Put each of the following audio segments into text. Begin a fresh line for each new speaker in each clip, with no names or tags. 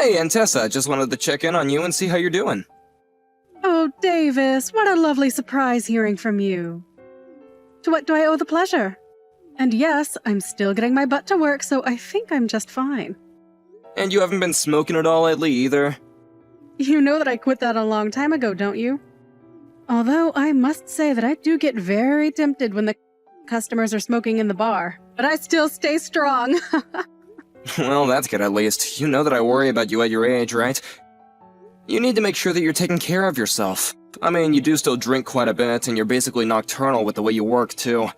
Hey, Antessa, just wanted to check in on you and see how you're doing.
Oh, Davis, what a lovely surprise hearing from you. To what do I owe the pleasure? And yes, I'm still getting my butt to work, so I think I'm just fine.
And you haven't been smoking at all lately either?
You know that I quit that a long time ago, don't you? Although I must say that I do get very tempted when the customers are smoking in the bar, but I still stay strong.
Well, that's good at least. You know that I worry about you at your age, right? You need to make sure that you're taking care of yourself. I mean, you do still drink quite a bit, and you're basically nocturnal with the way you work, too.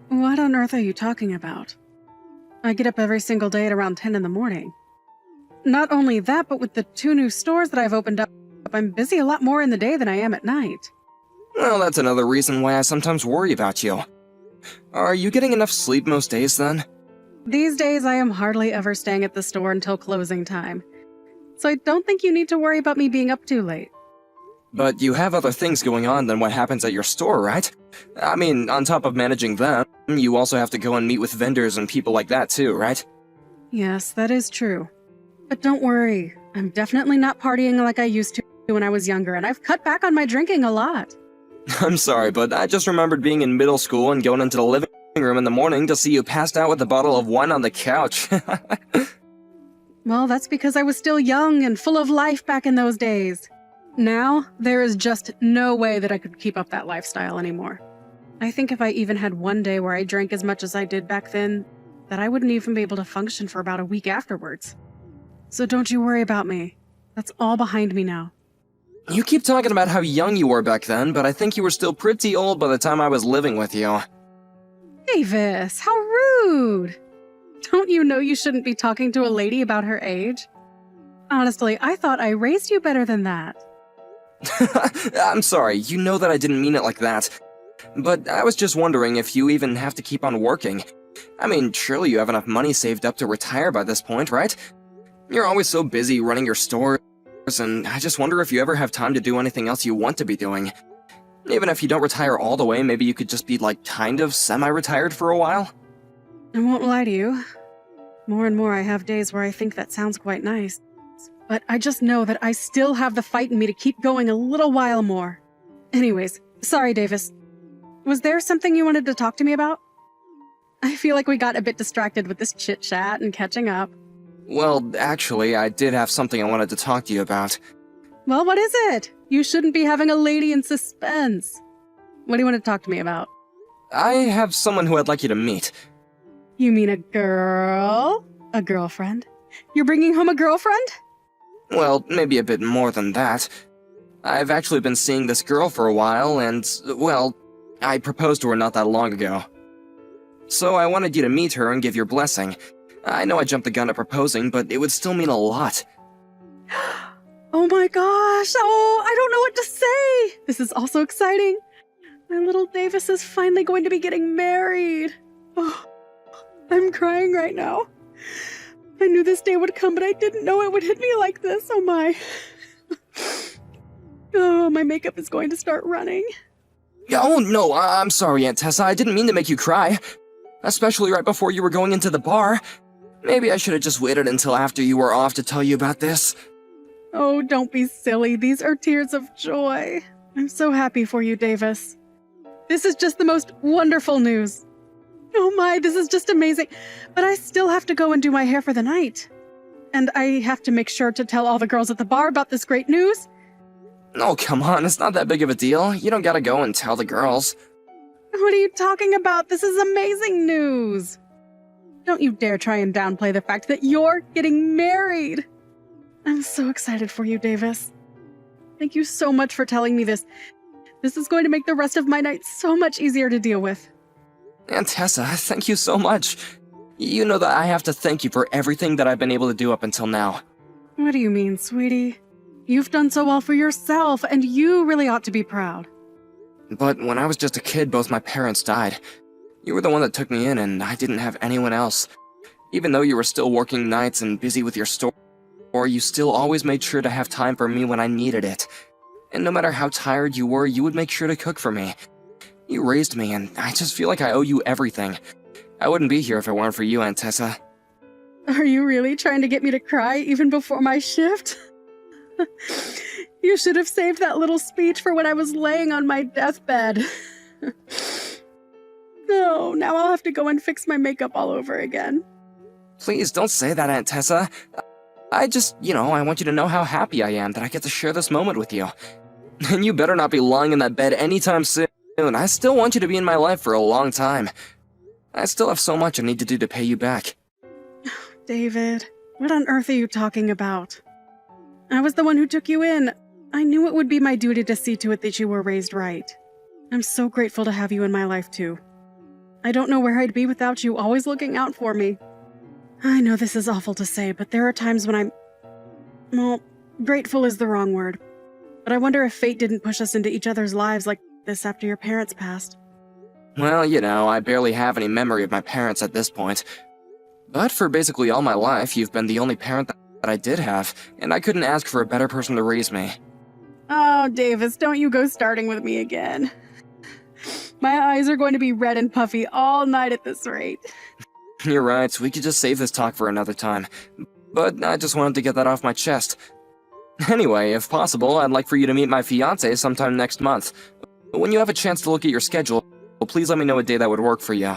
What on earth are you talking about? I get up every single day at around 10 in the morning. Not only that, but with the 2 new stores that I've opened up, I'm busy a lot more in the day than I am at night.
Well, that's another reason why I sometimes worry about you. Are you getting enough sleep most days, then?
These days, I am hardly ever staying at the store until closing time. So I don't think you need to worry about me being up too late.
But you have other things going on than what happens at your store, right? I mean, on top of managing them, you also have to go and meet with vendors and people like that too, right?
Yes, that is true. But don't worry, I'm definitely not partying like I used to when I was younger, and I've cut back on my drinking a lot.
I'm sorry, but I just remembered being in middle school and going into the living room in the morning to see you passed out with a bottle of wine on the couch.
Well, that's because I was still young and full of life back in those days. Now, there is just no way that I could keep up that lifestyle anymore. I think if I even had one day where I drank as much as I did back then, that I wouldn't even be able to function for about a week afterwards. So don't you worry about me. That's all behind me now.
You keep talking about how young you were back then, but I think you were still pretty old by the time I was living with you.
Davis, how rude! Don't you know you shouldn't be talking to a lady about her age? Honestly, I thought I raised you better than that.
I'm sorry, you know that I didn't mean it like that. But I was just wondering if you even have to keep on working. I mean, surely you have enough money saved up to retire by this point, right? You're always so busy running your stores, and I just wonder if you ever have time to do anything else you want to be doing. Even if you don't retire all the way, maybe you could just be like kind of semi-retired for a while?
I won't lie to you. More and more I have days where I think that sounds quite nice. But I just know that I still have the fight in me to keep going a little while more. Anyways, sorry, Davis. Was there something you wanted to talk to me about? I feel like we got a bit distracted with this chit-chat and catching up.
Well, actually, I did have something I wanted to talk to you about.
Well, what is it? You shouldn't be having a lady in suspense. What do you want to talk to me about?
I have someone who I'd like you to meet.
You mean a girl? A girlfriend? You're bringing home a girlfriend?
Well, maybe a bit more than that. I've actually been seeing this girl for a while, and, well, I proposed to her not that long ago. So I wanted you to meet her and give your blessing. I know I jumped the gun at proposing, but it would still mean a lot.
Oh my gosh! Oh, I don't know what to say! This is all so exciting. My little Davis is finally going to be getting married. Oh, I'm crying right now. I knew this day would come, but I didn't know it would hit me like this. Oh my. Oh, my makeup is going to start running.
Oh no, I'm sorry, Aunt Tessa, I didn't mean to make you cry. Especially right before you were going into the bar. Maybe I should have just waited until after you were off to tell you about this.
Oh, don't be silly. These are tears of joy. I'm so happy for you, Davis. This is just the most wonderful news. Oh my, this is just amazing. But I still have to go and do my hair for the night. And I have to make sure to tell all the girls at the bar about this great news.
Oh, come on, it's not that big of a deal. You don't gotta go and tell the girls.
What are you talking about? This is amazing news. Don't you dare try and downplay the fact that you're getting married. I'm so excited for you, Davis. Thank you so much for telling me this. This is going to make the rest of my night so much easier to deal with.
Aunt Tessa, thank you so much. You know that I have to thank you for everything that I've been able to do up until now.
What do you mean, sweetie? You've done so well for yourself, and you really ought to be proud.
But when I was just a kid, both my parents died. You were the one that took me in, and I didn't have anyone else. Even though you were still working nights and busy with your store, you still always made sure to have time for me when I needed it. And no matter how tired you were, you would make sure to cook for me. You raised me, and I just feel like I owe you everything. I wouldn't be here if it weren't for you, Aunt Tessa.
Are you really trying to get me to cry even before my shift? You should have saved that little speech for when I was laying on my deathbed. No, now I'll have to go and fix my makeup all over again.
Please don't say that, Aunt Tessa. I just, I want you to know how happy I am that I get to share this moment with you. And you better not be lying in that bed anytime soon. I still want you to be in my life for a long time. I still have so much I need to do to pay you back.
David, what on earth are you talking about? I was the one who took you in. I knew it would be my duty to see to it that you were raised right. I'm so grateful to have you in my life, too. I don't know where I'd be without you always looking out for me. I know this is awful to say, but there are times when grateful is the wrong word. But I wonder if fate didn't push us into each other's lives like this after your parents passed.
Well, I barely have any memory of my parents at this point. But for basically all my life, you've been the only parent that I did have, and I couldn't ask for a better person to raise me.
Oh, Davis, don't you go starting with me again. My eyes are going to be red and puffy all night at this rate.
You're right, we could just save this talk for another time. But I just wanted to get that off my chest. Anyway, if possible, I'd like for you to meet my fiancé sometime next month. When you have a chance to look at your schedule, please let me know a day that would work for you.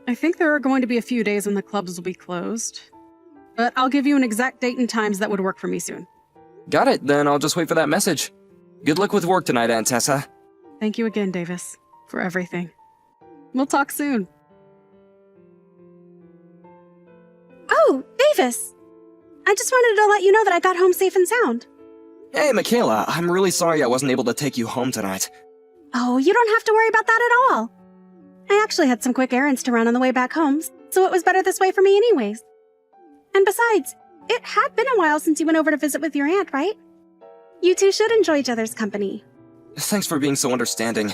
I think there are going to be a few days when the clubs will be closed. But I'll give you an exact date and times that would work for me soon.
Got it, then I'll just wait for that message. Good luck with work tonight, Aunt Tessa.
Thank you again, Davis, for everything. We'll talk soon.
Oh, Davis! I just wanted to let you know that I got home safe and sound.
Hey, Michaela, I'm really sorry I wasn't able to take you home tonight.
Oh, you don't have to worry about that at all. I actually had some quick errands to run on the way back home, so it was better this way for me anyways. And besides, it had been a while since you went over to visit with your aunt, right? You two should enjoy each other's company.
Thanks for being so understanding.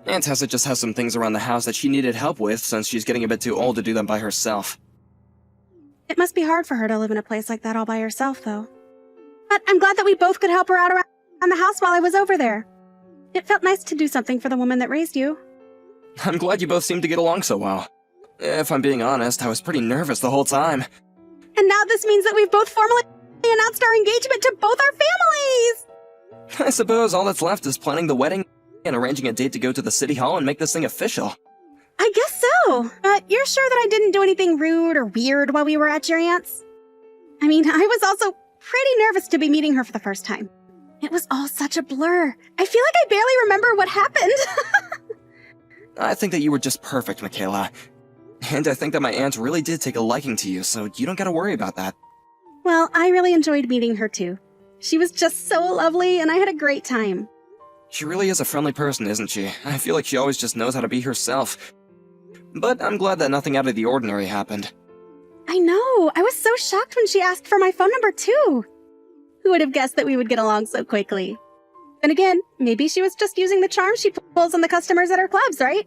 Aunt Tessa just has some things around the house that she needed help with since she's getting a bit too old to do them by herself.
It must be hard for her to live in a place like that all by herself, though. But I'm glad that we both could help her out around the house while I was over there. It felt nice to do something for the woman that raised you.
I'm glad you both seem to get along so well. If I'm being honest, I was pretty nervous the whole time.
And now this means that we've both formally announced our engagement to both our families!
I suppose all that's left is planning the wedding and arranging a date to go to the city hall and make this thing official.
I guess so. But you're sure that I didn't do anything rude or weird while we were at your aunt's? I mean, I was also pretty nervous to be meeting her for the first time. It was all such a blur. I feel like I barely remember what happened.
I think that you were just perfect, Michaela. And I think that my aunt really did take a liking to you, so you don't gotta worry about that.
Well, I really enjoyed meeting her too. She was just so lovely, and I had a great time.
She really is a friendly person, isn't she? I feel like she always just knows how to be herself. But I'm glad that nothing out of the ordinary happened.
I know. I was so shocked when she asked for my phone number too. Who would have guessed that we would get along so quickly? Then again, maybe she was just using the charm she pulls on the customers at her clubs, right?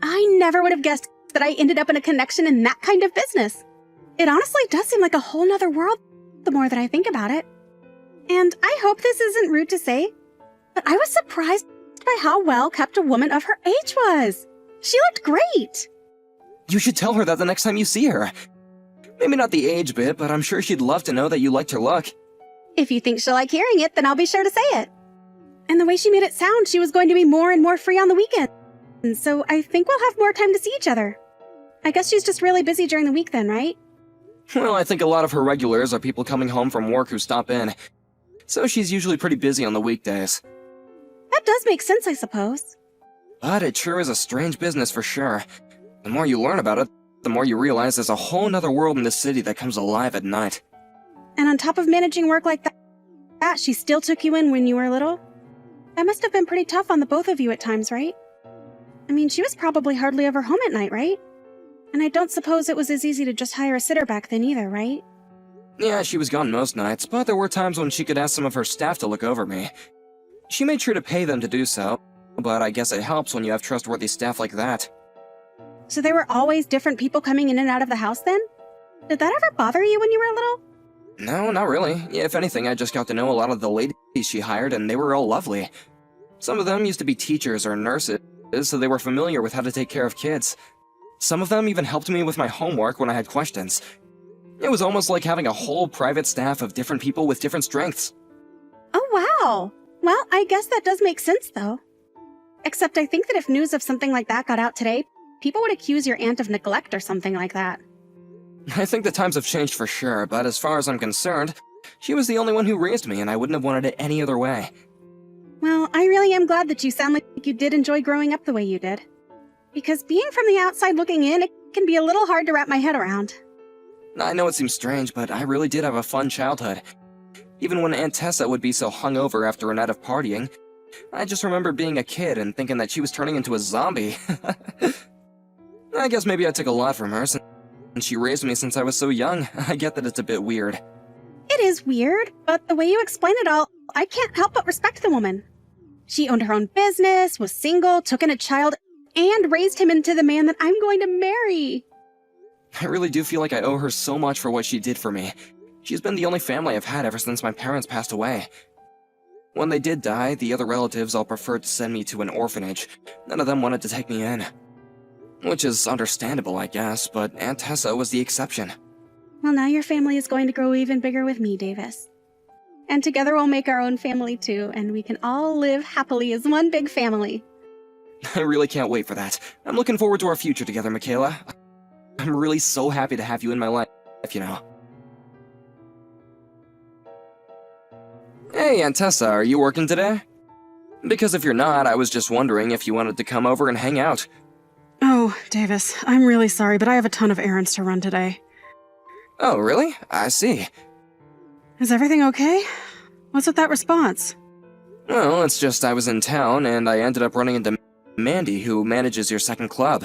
I never would have guessed that I ended up in a connection in that kind of business. It honestly does seem like a whole nother world the more that I think about it. And I hope this isn't rude to say, but I was surprised by how well kept a woman of her age was. She looked great.
You should tell her that the next time you see her. Maybe not the age bit, but I'm sure she'd love to know that you liked her look.
If you think she'll like hearing it, then I'll be sure to say it. And the way she made it sound, she was going to be more and more free on the weekend. And so I think we'll have more time to see each other. I guess she's just really busy during the week then, right?
Well, I think a lot of her regulars are people coming home from work who stop in. So she's usually pretty busy on the weekdays.
That does make sense, I suppose.
But it sure is a strange business for sure. The more you learn about it, the more you realize there's a whole nother world in this city that comes alive at night.
And on top of managing work like that, she still took you in when you were little? That must have been pretty tough on the both of you at times, right? I mean, she was probably hardly ever home at night, right? And I don't suppose it was as easy to just hire a sitter back then either, right?
Yeah, she was gone most nights, but there were times when she could ask some of her staff to look over me. She made sure to pay them to do so, but I guess it helps when you have trustworthy staff like that.
So there were always different people coming in and out of the house then? Did that ever bother you when you were little?
No, not really. If anything, I just got to know a lot of the ladies she hired, and they were all lovely. Some of them used to be teachers or nurses, so they were familiar with how to take care of kids. Some of them even helped me with my homework when I had questions. It was almost like having a whole private staff of different people with different strengths.
Oh, wow. Well, I guess that does make sense, though. Except I think that if news of something like that got out today, people would accuse your aunt of neglect or something like that.
I think the times have changed for sure, but as far as I'm concerned, she was the only one who raised me, and I wouldn't have wanted it any other way.
Well, I really am glad that you sound like you did enjoy growing up the way you did. Because being from the outside looking in, it can be a little hard to wrap my head around.
I know it seems strange, but I really did have a fun childhood. Even when Aunt Tessa would be so hungover after a night of partying, I just remember being a kid and thinking that she was turning into a zombie. I guess maybe I took a lot from her, since she raised me since I was so young. I get that it's a bit weird.
It is weird, but the way you explain it all, I can't help but respect the woman. She owned her own business, was single, took in a child, and raised him into the man that I'm going to marry.
I really do feel like I owe her so much for what she did for me. She's been the only family I've had ever since my parents passed away. When they did die, the other relatives all preferred to send me to an orphanage. None of them wanted to take me in. Which is understandable, I guess, but Aunt Tessa was the exception.
Well, now your family is going to grow even bigger with me, Davis. And together we'll make our own family too, and we can all live happily as one big family.
I really can't wait for that. I'm looking forward to our future together, Michaela. I'm really so happy to have you in my life, you know. Hey, Aunt Tessa, are you working today? Because if you're not, I was just wondering if you wanted to come over and hang out.
Oh, Davis, I'm really sorry, but I have a ton of errands to run today.
Oh, really? I see.
Is everything okay? What's with that response?
Well, it's just I was in town, and I ended up running into Mandy, who manages your second club.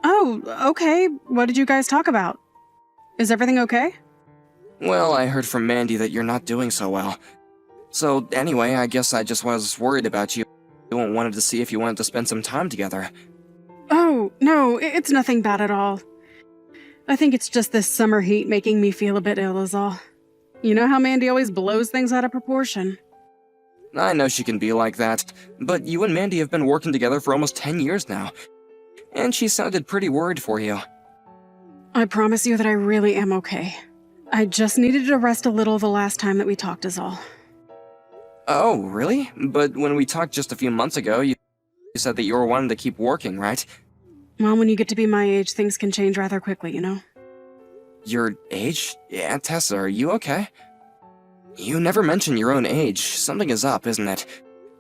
Oh, okay. What did you guys talk about? Is everything okay?
Well, I heard from Mandy that you're not doing so well. So, anyway, I guess I just was worried about you and wanted to see if you wanted to spend some time together.
Oh, no, it's nothing bad at all. I think it's just this summer heat making me feel a bit ill is all. You know how Mandy always blows things out of proportion.
I know she can be like that, but you and Mandy have been working together for almost 10 years now. And she sounded pretty worried for you.
I promise you that I really am okay. I just needed to rest a little the last time that we talked is all.
Oh, really? But when we talked just a few months ago, you said that you were wanting to keep working, right?
Well, when you get to be my age, things can change rather quickly, you know?
Your age? Aunt Tessa, are you okay? You never mention your own age. Something is up, isn't it?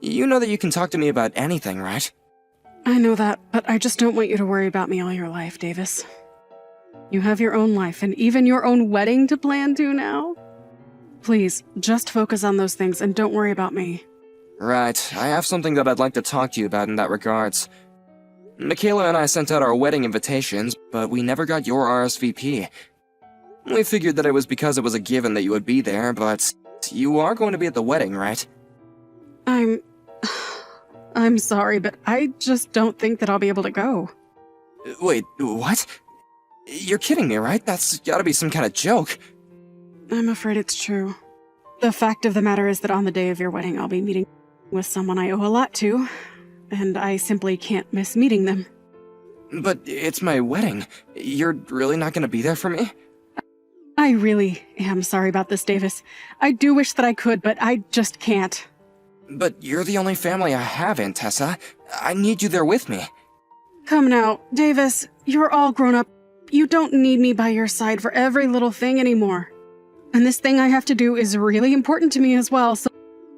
You know that you can talk to me about anything, right?
I know that, but I just don't want you to worry about me all your life, Davis. You have your own life and even your own wedding to plan to now. Please, just focus on those things and don't worry about me.
Right, I have something that I'd like to talk to you about in that regards. Michaela and I sent out our wedding invitations, but we never got your RSVP. We figured that it was because it was a given that you would be there, but you are going to be at the wedding, right?
I'm sorry, but I just don't think that I'll be able to go.
Wait, what? You're kidding me, right? That's gotta be some kind of joke.
I'm afraid it's true. The fact of the matter is that on the day of your wedding, I'll be meeting with someone I owe a lot to, and I simply can't miss meeting them.
But it's my wedding. You're really not gonna be there for me?
I really am sorry about this, Davis. I do wish that I could, but I just can't.
But you're the only family I have, Aunt Tessa. I need you there with me.
Come now, Davis, you're all grown up. You don't need me by your side for every little thing anymore. And this thing I have to do is really important to me as well, so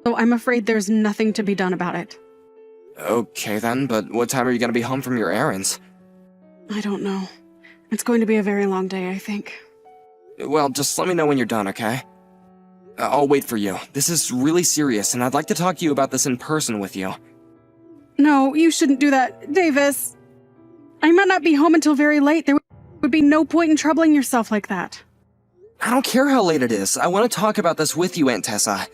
I'm afraid there's nothing to be done about it.
Okay then, but what time are you gonna be home from your errands?
I don't know. It's going to be a very long day, I think.
Well, just let me know when you're done, okay? I'll wait for you. This is really serious, and I'd like to talk to you about this in person with you.
No, you shouldn't do that, Davis. I might not be home until very late. There would be no point in troubling yourself like that.
I don't care how late it is. I want to talk about this with you, Aunt Tessa.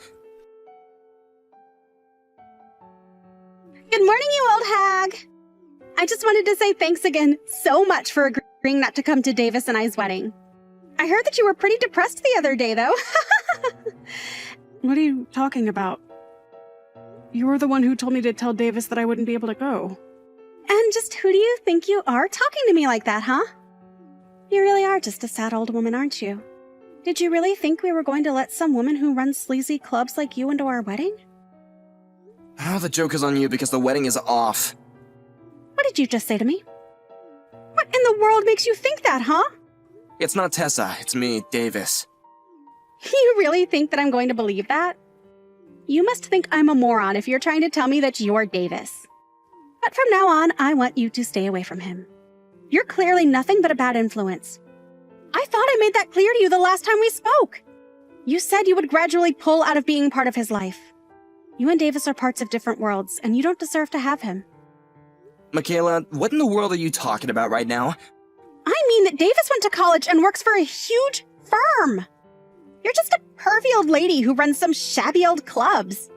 Good morning, you old hag! I just wanted to say thanks again so much for agreeing not to come to Davis and I's wedding. I heard that you were pretty depressed the other day, though.
What are you talking about? You were the one who told me to tell Davis that I wouldn't be able to go.
And just who do you think you are talking to me like that, huh? You really are just a sad old woman, aren't you? Did you really think we were going to let some woman who runs sleazy clubs like you into our wedding?
Oh, the joke is on you because the wedding is off.
What did you just say to me? What in the world makes you think that, huh?
It's not Tessa, it's me, Davis.
You really think that I'm going to believe that? You must think I'm a moron if you're trying to tell me that you're Davis. But from now on, I want you to stay away from him. You're clearly nothing but a bad influence. I thought I made that clear to you the last time we spoke. You said you would gradually pull out of being part of his life. You and Davis are parts of different worlds, and you don't deserve to have him.
Michaela, what in the world are you talking about right now?
I mean that Davis went to college and works for a huge firm. You're just a pervy old lady who runs some shabby old clubs.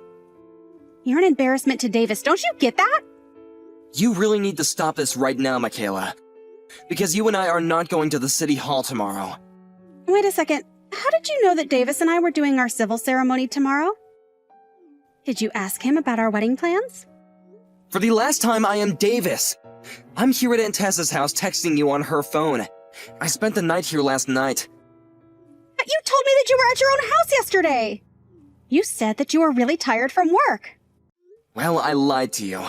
You're an embarrassment to Davis, don't you get that?
You really need to stop this right now, Michaela. Because you and I are not going to the city hall tomorrow.
Wait a second. How did you know that Davis and I were doing our civil ceremony tomorrow? Did you ask him about our wedding plans?
For the last time, I am Davis. I'm here at Aunt Tessa's house texting you on her phone. I spent the night here last night.
But you told me that you were at your own house yesterday. You said that you were really tired from work.
Well, I lied to you.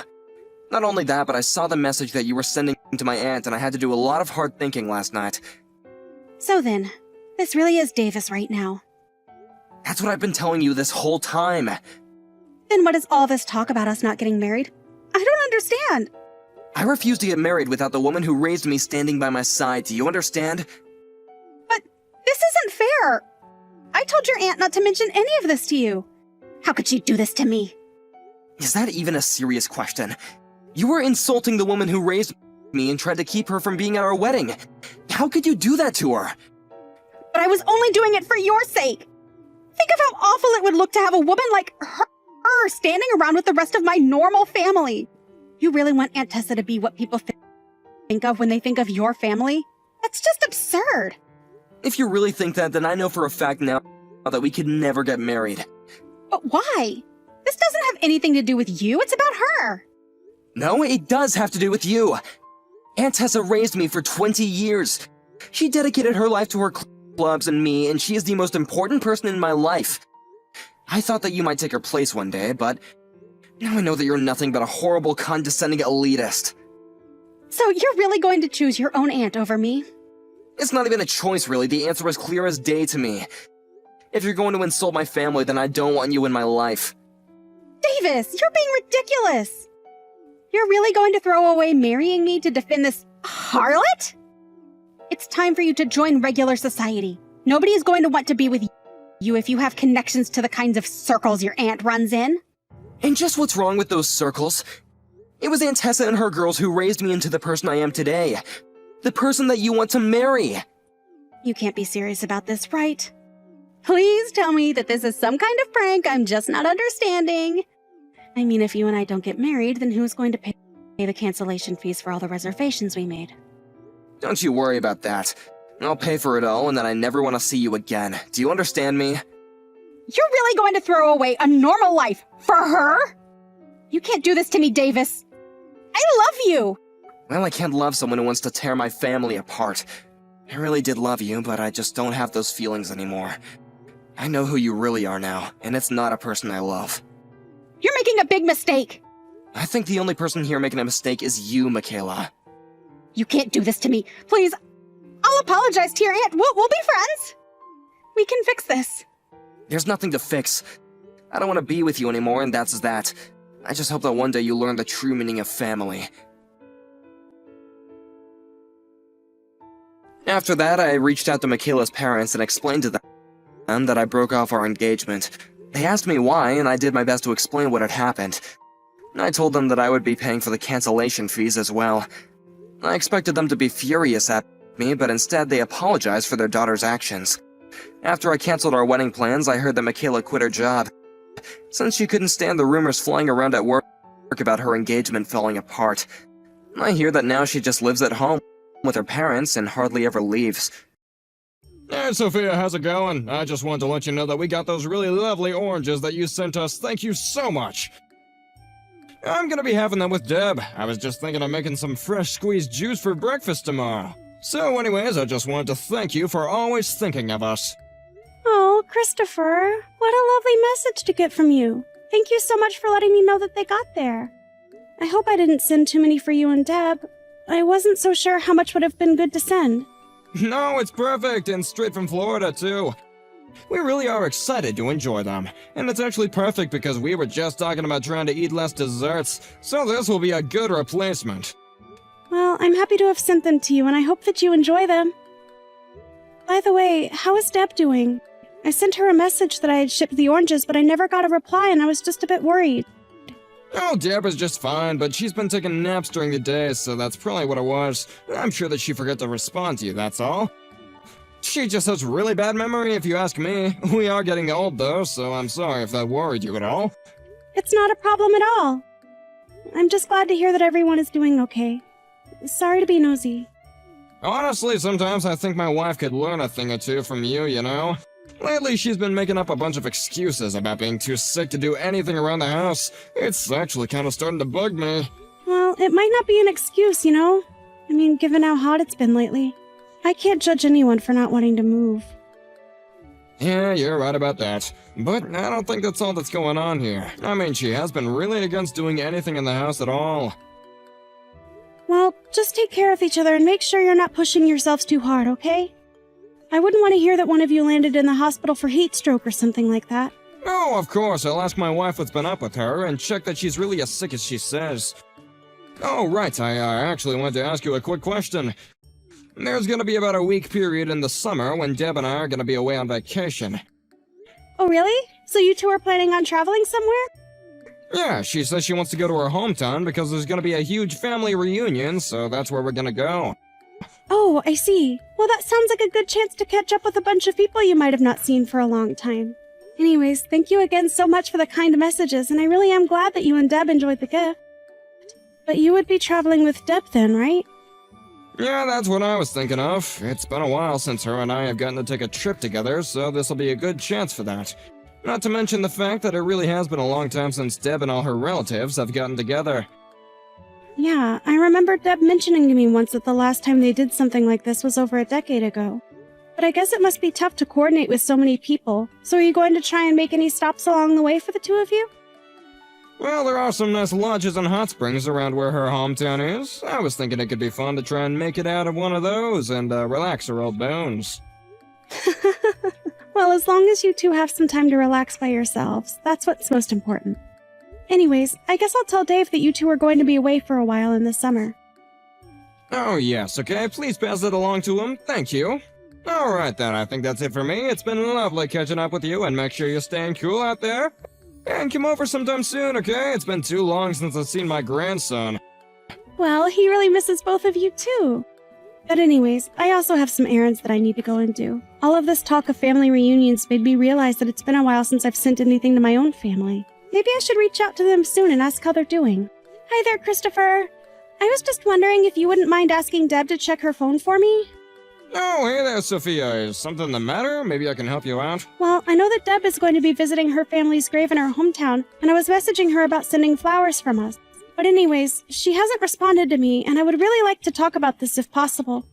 Not only that, but I saw the message that you were sending to my aunt, and I had to do a lot of hard thinking last night.
So then, this really is Davis right now.
That's what I've been telling you this whole time.
Then what is all this talk about us not getting married? I don't understand.
I refuse to get married without the woman who raised me standing by my side. Do you understand?
But this isn't fair. I told your aunt not to mention any of this to you. How could she do this to me?
Is that even a serious question? You were insulting the woman who raised me and tried to keep her from being at our wedding. How could you do that to her?
But I was only doing it for your sake. Think of how awful it would look to have a woman like her standing around with the rest of my normal family. You really want Aunt Tessa to be what people think of when they think of your family? That's just absurd.
If you really think that, then I know for a fact now that we could never get married.
But why? This doesn't have anything to do with you. It's about her.
No, it does have to do with you. Aunt Tessa raised me for 20 years. She dedicated her life to her clubs and me, and she is the most important person in my life. I thought that you might take her place one day, but now I know that you're nothing but a horrible, condescending elitist.
So you're really going to choose your own aunt over me?
It's not even a choice, really. The answer is clear as day to me. If you're going to insult my family, then I don't want you in my life.
Davis, you're being ridiculous. You're really going to throw away marrying me to defend this harlot? It's time for you to join regular society. Nobody is going to want to be with you if you have connections to the kinds of circles your aunt runs in.
And just what's wrong with those circles? It was Aunt Tessa and her girls who raised me into the person I am today. The person that you want to marry.
You can't be serious about this, right? Please tell me that this is some kind of prank I'm just not understanding. I mean, if you and I don't get married, then who's going to pay the cancellation fees for all the reservations we made?
Don't you worry about that. I'll pay for it all, and then I never want to see you again. Do you understand me?
You're really going to throw away a normal life for her? You can't do this to me, Davis. I love you.
Well, I can't love someone who wants to tear my family apart. I really did love you, but I just don't have those feelings anymore. I know who you really are now, and it's not a person I love.
You're making a big mistake.
I think the only person here making a mistake is you, Michaela.
You can't do this to me. Please, I'll apologize to your aunt. We'll be friends. We can fix this.
There's nothing to fix. I don't want to be with you anymore, and that's that. I just hope that one day you learn the true meaning of family. After that, I reached out to Michaela's parents and explained to them that I broke off our engagement. They asked me why, and I did my best to explain what had happened. I told them that I would be paying for the cancellation fees as well. I expected them to be furious at me, but instead they apologized for their daughter's actions. After I canceled our wedding plans, I heard that Michaela quit her job, since she couldn't stand the rumors flying around at work about her engagement falling apart. I hear that now she just lives at home with her parents and hardly ever leaves.
Hey, Sophia, how's it going? I just wanted to let you know that we got those really lovely oranges that you sent us. Thank you so much. I'm gonna be having that with Deb. I was just thinking of making some fresh squeezed juice for breakfast tomorrow. So anyways, I just wanted to thank you for always thinking of us.
Oh, Christopher, what a lovely message to get from you. Thank you so much for letting me know that they got there. I hope I didn't send too many for you and Deb. I wasn't so sure how much would have been good to send.
No, it's perfect, and straight from Florida, too. We really are excited to enjoy them. And it's actually perfect because we were just talking about trying to eat less desserts, so this will be a good replacement.
Well, I'm happy to have sent them to you, and I hope that you enjoy them. By the way, how is Deb doing? I sent her a message that I had shipped the oranges, but I never got a reply, and I was just a bit worried.
Oh, Deb is just fine, but she's been taking naps during the day, so that's probably what it was. I'm sure that she forgot to respond to you, that's all. She just has really bad memory, if you ask me. We are getting old, though, so I'm sorry if that worried you at all.
It's not a problem at all. I'm just glad to hear that everyone is doing okay. Sorry to be nosy.
Honestly, sometimes I think my wife could learn a thing or two from you, you know? Lately, she's been making up a bunch of excuses about being too sick to do anything around the house. It's actually kind of starting to bug me.
Well, it might not be an excuse, you know? I mean, given how hot it's been lately. I can't judge anyone for not wanting to move.
Yeah, you're right about that. But I don't think that's all that's going on here. I mean, she has been really against doing anything in the house at all.
Well, just take care of each other and make sure you're not pushing yourselves too hard, okay? I wouldn't want to hear that one of you landed in the hospital for heat stroke or something like that.
Oh, of course, I'll ask my wife what's been up with her and check that she's really as sick as she says. Oh, right, I actually wanted to ask you a quick question. There's gonna be about a week period in the summer when Deb and I are gonna be away on vacation.
Oh, really? So you two are planning on traveling somewhere?
Yeah, she says she wants to go to her hometown because there's gonna be a huge family reunion, so that's where we're gonna go.
Oh, I see. Well, that sounds like a good chance to catch up with a bunch of people you might have not seen for a long time. Anyways, thank you again so much for the kind messages, and I really am glad that you and Deb enjoyed the gift. But you would be traveling with Deb then, right?
Yeah, that's what I was thinking of. It's been a while since her and I have gotten to take a trip together, so this'll be a good chance for that. Not to mention the fact that it really has been a long time since Deb and all her relatives have gotten together.
Yeah, I remember Deb mentioning to me once that the last time they did something like this was over a decade ago. But I guess it must be tough to coordinate with so many people. So are you going to try and make any stops along the way for the two of you?
Well, there are some nice lodges and hot springs around where her hometown is. I was thinking it could be fun to try and make it out of one of those and relax her old bones.
Well, as long as you two have some time to relax by yourselves, that's what's most important. Anyways, I guess I'll tell Dave that you two are going to be away for a while in the summer.
Oh yes, okay, please pass it along to him, thank you. Alright then, I think that's it for me. It's been lovely catching up with you, and make sure you're staying cool out there. And come over sometime soon, okay? It's been too long since I've seen my grandson.
Well, he really misses both of you too. But anyways, I also have some errands that I need to go and do. All of this talk of family reunions made me realize that it's been a while since I've sent anything to my own family. Maybe I should reach out to them soon and ask how they're doing. Hi there, Christopher. I was just wondering if you wouldn't mind asking Deb to check her phone for me?
Oh, hey there, Sophia. Is something the matter? Maybe I can help you out?
Well, I know that Deb is going to be visiting her family's grave in her hometown, and I was messaging her about sending flowers from us. But anyways, she hasn't responded to me, and I would really like to talk about this if possible.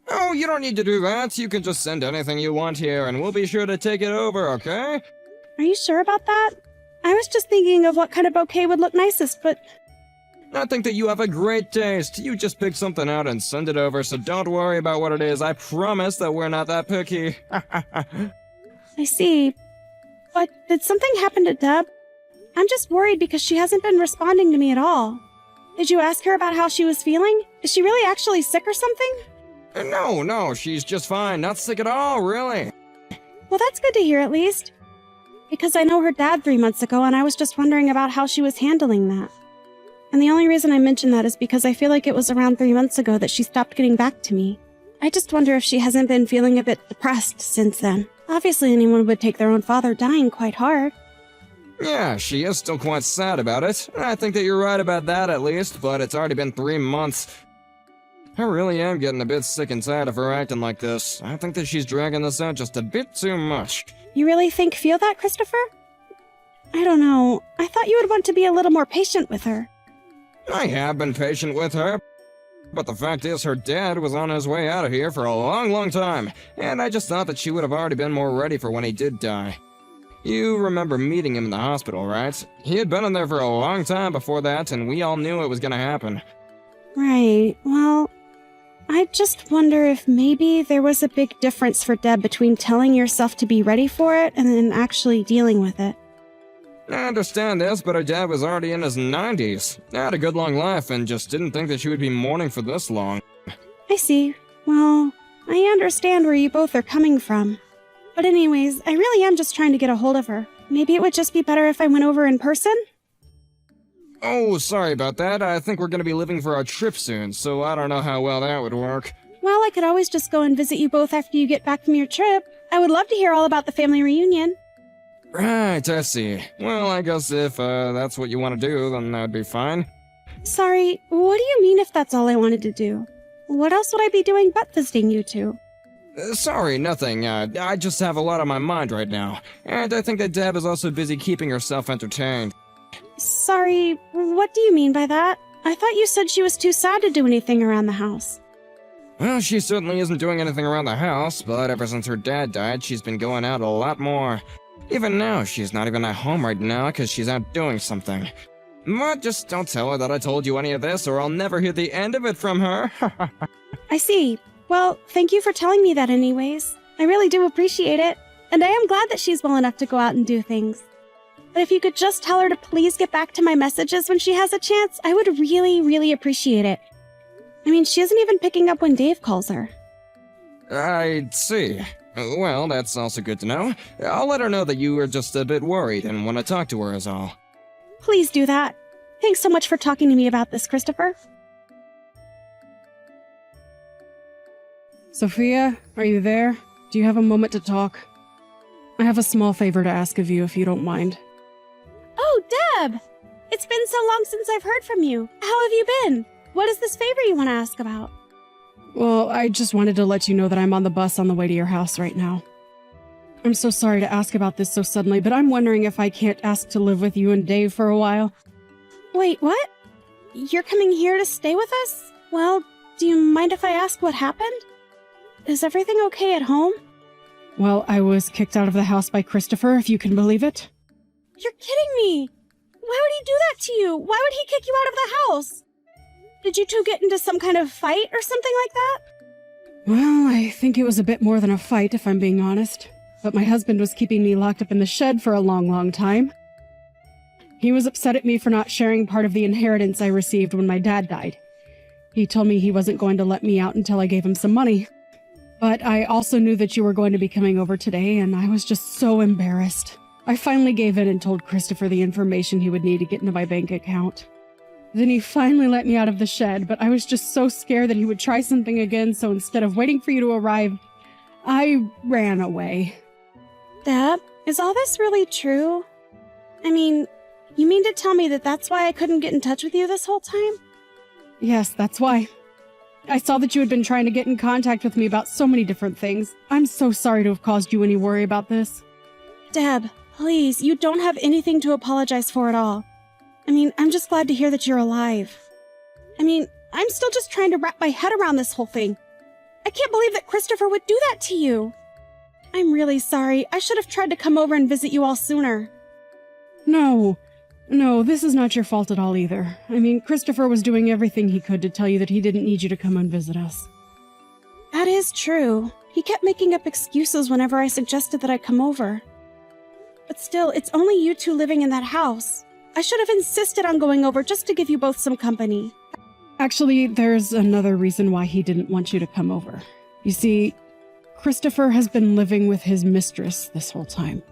Oh, you don't need to do that. You can just send anything you want here, and we'll be sure to take it over, okay?
Are you sure about that? I was just thinking of what kind of bouquet would look nicest, but...
I think that you have a great taste. You just pick something out and send it over, so don't worry about what it is. I promise that we're not that picky.
I see. But did something happen to Deb? I'm just worried because she hasn't been responding to me at all. Did you ask her about how she was feeling? Is she really actually sick or something?
No, she's just fine. Not sick at all, really.
Well, that's good to hear at least. Because I know her dad 3 months ago, and I was just wondering about how she was handling that. And the only reason I mention that is because I feel like it was around 3 months ago that she stopped getting back to me. I just wonder if she hasn't been feeling a bit depressed since then. Obviously anyone would take their own father dying quite hard.
Yeah, she is still quite sad about it. I think that you're right about that at least, but it's already been 3 months. I really am getting a bit sick and tired of her acting like this. I think that she's dragging this out just a bit too much.
You really feel that, Christopher? I don't know. I thought you would want to be a little more patient with her.
I have been patient with her, but the fact is her dad was on his way out of here for a long time, and I just thought that she would have already been more ready for when he did die. You remember meeting him in the hospital, right? He had been in there for a long time before that, and we all knew it was gonna happen.
Right. Well, I just wonder if maybe there was a big difference for Deb between telling yourself to be ready for it and then actually dealing with it.
I understand this, but her dad was already in his 90s. Had a good long life and just didn't think that she would be mourning for this long.
I see. Well, I understand where you both are coming from. But anyways, I really am just trying to get a hold of her. Maybe it would just be better if I went over in person?
Oh, sorry about that. I think we're gonna be leaving for our trip soon, so I don't know how well that would work.
Well, I could always just go and visit you both after you get back from your trip. I would love to hear all about the family reunion.
Right, I see. Well, I guess if that's what you want to do, then that'd be fine.
Sorry, what do you mean if that's all I wanted to do? What else would I be doing but visiting you two?
Sorry, nothing. I just have a lot on my mind right now. And I think that Deb is also busy keeping herself entertained.
Sorry, what do you mean by that? I thought you said she was too sad to do anything around the house.
Well, she certainly isn't doing anything around the house, but ever since her dad died, she's been going out a lot more. Even now, she's not even at home right now because she's out doing something. But just don't tell her that I told you any of this, or I'll never hear the end of it from her.
I see. Well, thank you for telling me that anyways. I really do appreciate it. And I am glad that she's well enough to go out and do things. But if you could just tell her to please get back to my messages when she has a chance, I would really appreciate it. I mean, she isn't even picking up when Dave calls her.
I see. Well, that's also good to know. I'll let her know that you were just a bit worried and want to talk to her is all.
Please do that. Thanks so much for talking to me about this, Christopher.
Sophia, are you there? Do you have a moment to talk? I have a small favor to ask of you, if you don't mind.
Oh, Deb! It's been so long since I've heard from you. How have you been? What is this favor you want to ask about?
Well, I just wanted to let you know that I'm on the bus on the way to your house right now. I'm so sorry to ask about this so suddenly, but I'm wondering if I can't ask to live with you and Dave for a while.
Wait, what? You're coming here to stay with us? Well, do you mind if I ask what happened? Is everything okay at home?
Well, I was kicked out of the house by Christopher, if you can believe it.
You're kidding me! Why would he do that to you? Why would he kick you out of the house? Did you two get into some kind of fight or something like that?
Well, I think it was a bit more than a fight, if I'm being honest. But my husband was keeping me locked up in the shed for a long time. He was upset at me for not sharing part of the inheritance I received when my dad died. He told me he wasn't going to let me out until I gave him some money. But I also knew that you were going to be coming over today, and I was just so embarrassed. I finally gave in and told Christopher the information he would need to get into my bank account. Then he finally let me out of the shed, but I was just so scared that he would try something again, so instead of waiting for you to arrive, I ran away.
Deb, is all this really true? I mean, you mean to tell me that that's why I couldn't get in touch with you this whole time?
Yes, that's why. I saw that you had been trying to get in contact with me about so many different things. I'm so sorry to have caused you any worry about this.
Deb, please, you don't have anything to apologize for at all. I mean, I'm just glad to hear that you're alive. I mean, I'm still just trying to wrap my head around this whole thing. I can't believe that Christopher would do that to you. I'm really sorry. I should have tried to come over and visit you all sooner.
No, this is not your fault at all either. I mean, Christopher was doing everything he could to tell you that he didn't need you to come and visit us.
That is true. He kept making up excuses whenever I suggested that I come over. But still, it's only you two living in that house. I should have insisted on going over just to give you both some company.
Actually, there's another reason why he didn't want you to come over. You see, Christopher has been living with his mistress this whole time.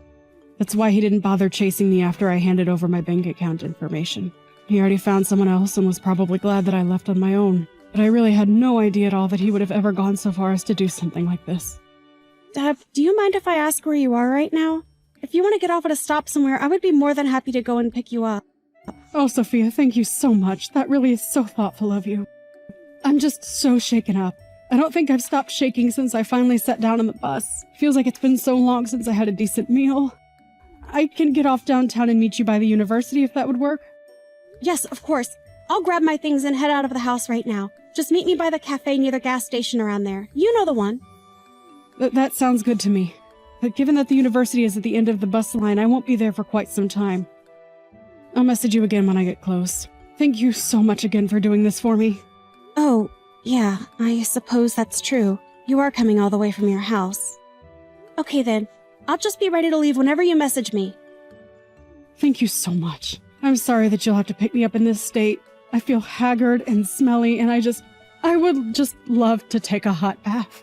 That's why he didn't bother chasing me after I handed over my bank account information. He already found someone else and was probably glad that I left on my own. But I really had no idea at all that he would have ever gone so far as to do something like this.
Deb, do you mind if I ask where you are right now? If you want to get off at a stop somewhere, I would be more than happy to go and pick you up.
Oh, Sophia, thank you so much. That really is so thoughtful of you. I'm just so shaken up. I don't think I've stopped shaking since I finally sat down on the bus. Feels like it's been so long since I had a decent meal. I can get off downtown and meet you by the university if that would work.
Yes, of course. I'll grab my things and head out of the house right now. Just meet me by the cafe near the gas station around there. You know the one.
That sounds good to me. But given that the university is at the end of the bus line, I won't be there for quite some time. I'll message you again when I get close. Thank you so much again for doing this for me.
Oh, yeah, I suppose that's true. You are coming all the way from your house. Okay then. I'll just be ready to leave whenever you message me.
Thank you so much. I'm sorry that you'll have to pick me up in this state. I feel haggard and smelly, and I would just love to take a hot bath.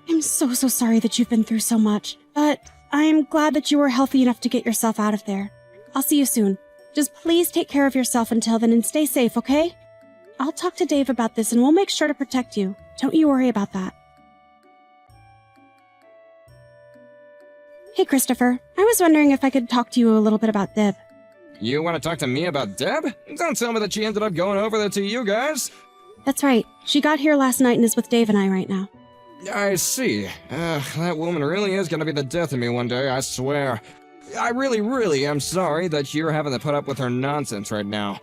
I'm so sorry that you've been through so much, but I'm glad that you were healthy enough to get yourself out of there. I'll see you soon. Just please take care of yourself until then and stay safe, okay? I'll talk to Dave about this and we'll make sure to protect you. Don't you worry about that. Hey, Christopher. I was wondering if I could talk to you a little bit about Deb.
You want to talk to me about Deb? Don't tell me that she ended up going over there to you guys.
That's right. She got here last night and is with Dave and I right now.
I see. That woman really is gonna be the death of me one day, I swear. I really am sorry that you're having to put up with her nonsense right now.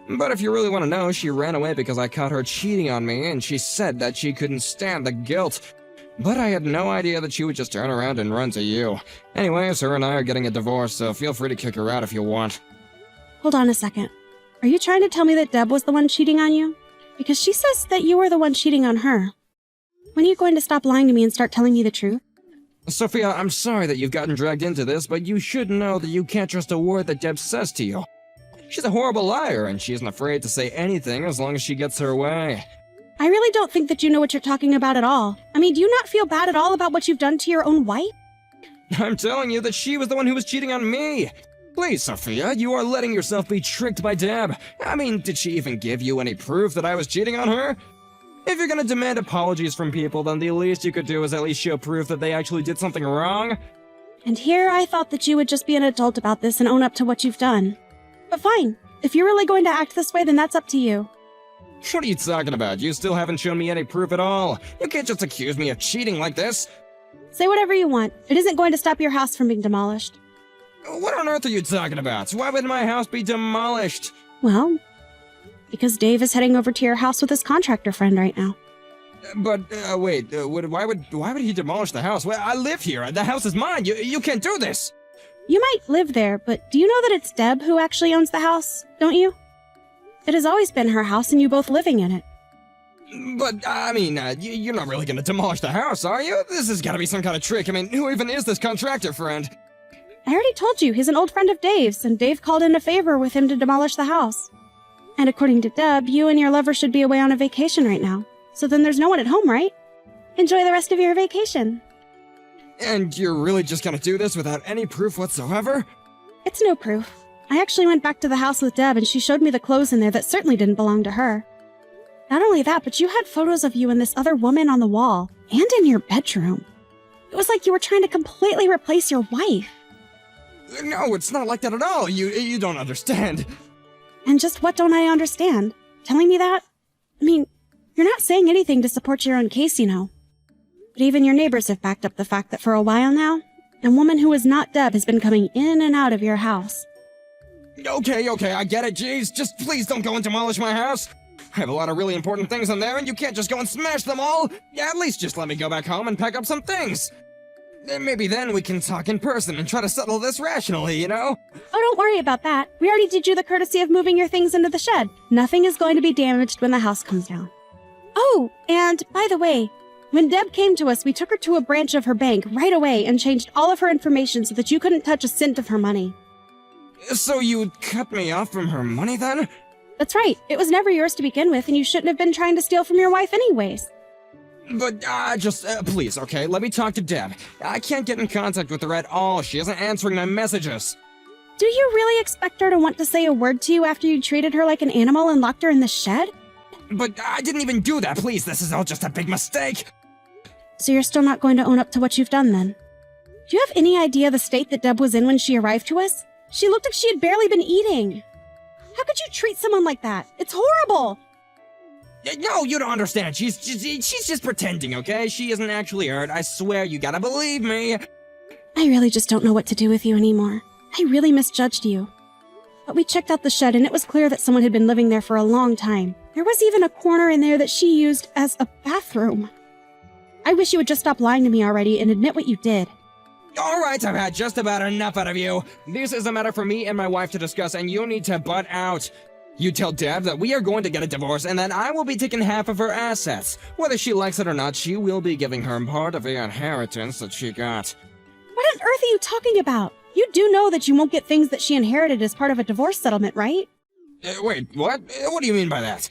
But if you really want to know, she ran away because I caught her cheating on me, and she said that she couldn't stand the guilt. But I had no idea that she would just turn around and run to you. Anyways, her and I are getting a divorce, so feel free to kick her out if you want.
Hold on a second. Are you trying to tell me that Deb was the one cheating on you? Because she says that you were the one cheating on her. When are you going to stop lying to me and start telling me the truth?
Sophia, I'm sorry that you've gotten dragged into this, but you should know that you can't trust a word that Deb says to you. She's a horrible liar, and she isn't afraid to say anything as long as she gets her way.
I really don't think that you know what you're talking about at all. I mean, do you not feel bad at all about what you've done to your own wife?
I'm telling you that she was the one who was cheating on me. Please, Sophia, you are letting yourself be tricked by Deb. I mean, did she even give you any proof that I was cheating on her? If you're gonna demand apologies from people, then the least you could do is at least show proof that they actually did something wrong.
And here I thought that you would just be an adult about this and own up to what you've done. But fine, if you're really going to act this way, then that's up to you.
What are you talking about? You still haven't shown me any proof at all. You can't just accuse me of cheating like this.
Say whatever you want. It isn't going to stop your house from being demolished.
What on earth are you talking about? Why would my house be demolished?
Well, because Dave is heading over to your house with his contractor friend right now.
But, wait, why would he demolish the house? Well, I live here. The house is mine. You can't do this.
You might live there, but do you know that it's Deb who actually owns the house, don't you? It has always been her house and you both living in it.
But, I mean, you're not really gonna demolish the house, are you? This has gotta be some kind of trick. I mean, who even is this contractor friend?
I already told you, he's an old friend of Dave's, and Dave called in a favor with him to demolish the house. And according to Deb, you and your lover should be away on a vacation right now. So then there's no one at home, right? Enjoy the rest of your vacation.
And you're really just gonna do this without any proof whatsoever?
It's no proof. I actually went back to the house with Deb and she showed me the clothes in there that certainly didn't belong to her. Not only that, but you had photos of you and this other woman on the wall, and in your bedroom. It was like you were trying to completely replace your wife.
No, it's not like that at all. You don't understand.
And just what don't I understand? Telling me that? I mean, you're not saying anything to support your own case, you know. But even your neighbors have backed up the fact that for a while now, a woman who is not Deb has been coming in and out of your house.
Okay, I get it, jeez. Just please don't go and demolish my house. I have a lot of really important things in there, and you can't just go and smash them all. Yeah, at least just let me go back home and pack up some things. Maybe then we can talk in person and try to settle this rationally, you know?
Oh, don't worry about that. We already did you the courtesy of moving your things into the shed. Nothing is going to be damaged when the house comes down. Oh, and by the way, when Deb came to us, we took her to a branch of her bank right away and changed all of her information so that you couldn't touch a cent of her money.
So you cut me off from her money then?
That's right. It was never yours to begin with, and you shouldn't have been trying to steal from your wife anyways.
But, please, okay, let me talk to Deb. I can't get in contact with her at all. She isn't answering my messages.
Do you really expect her to want to say a word to you after you treated her like an animal and locked her in the shed?
But I didn't even do that, please. This is all just a big mistake.
So you're still not going to own up to what you've done then? Do you have any idea the state that Deb was in when she arrived to us? She looked like she had barely been eating. How could you treat someone like that? It's horrible!
No, you don't understand. She's just pretending, okay? She isn't actually hurt. I swear, you gotta believe me.
I really just don't know what to do with you anymore. I really misjudged you. But we checked out the shed and it was clear that someone had been living there for a long time. There was even a corner in there that she used as a bathroom. I wish you would just stop lying to me already and admit what you did.
Alright, I've had just about enough out of you. This is a matter for me and my wife to discuss, and you need to butt out. You tell Deb that we are going to get a divorce, and then I will be taking half of her assets. Whether she likes it or not, she will be giving her part of the inheritance that she got.
What on earth are you talking about? You do know that you won't get things that she inherited as part of a divorce settlement, right?
Wait, what? What do you mean by that?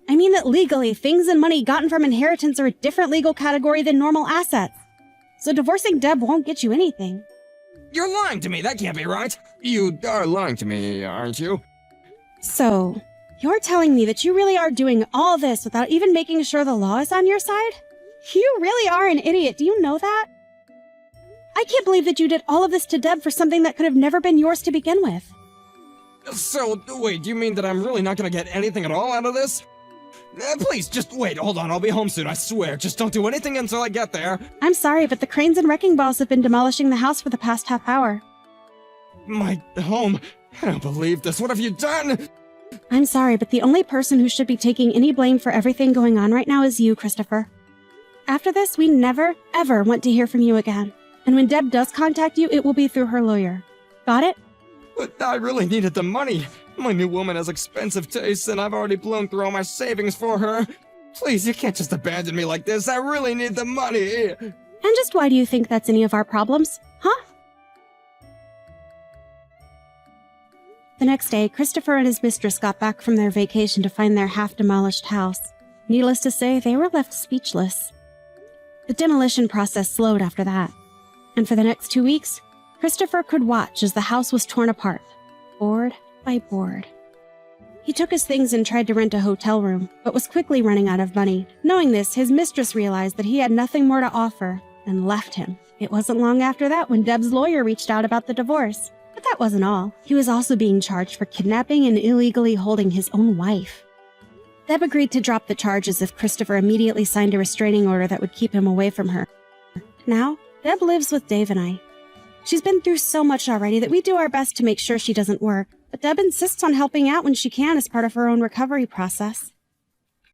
I mean that legally, things and money gotten from inheritance are a different legal category than normal assets. So divorcing Deb won't get you anything.
You're lying to me, that can't be right. You are lying to me, aren't you?
So, you're telling me that you really are doing all this without even making sure the law is on your side? You really are an idiot, do you know that? I can't believe that you did all of this to Deb for something that could have never been yours to begin with.
So, wait, you mean that I'm really not gonna get anything at all out of this? Please, just wait, hold on, I'll be home soon, I swear. Just don't do anything until I get there.
I'm sorry, but the cranes and wrecking balls have been demolishing the house for the past half hour.
My home? I don't believe this, what have you done?
I'm sorry, but the only person who should be taking any blame for everything going on right now is you, Christopher. After this, we never, ever want to hear from you again. And when Deb does contact you, it will be through her lawyer. Got it?
But I really needed the money. My new woman has expensive tastes, and I've already blown through all my savings for her. Please, you can't just abandon me like this. I really need the money.
And just why do you think that's any of our problems? Huh? The next day, Christopher and his mistress got back from their vacation to find their half-demolished house. Needless to say, they were left speechless. The demolition process slowed after that. And for the next 2 weeks, Christopher could watch as the house was torn apart, board by board. He took his things and tried to rent a hotel room, but was quickly running out of money. Knowing this, his mistress realized that he had nothing more to offer and left him. It wasn't long after that when Deb's lawyer reached out about the divorce. But that wasn't all. He was also being charged for kidnapping and illegally holding his own wife. Deb agreed to drop the charges if Christopher immediately signed a restraining order that would keep him away from her. Now, Deb lives with Dave and I. She's been through so much already that we do our best to make sure she doesn't work, but Deb insists on helping out when she can as part of her own recovery process.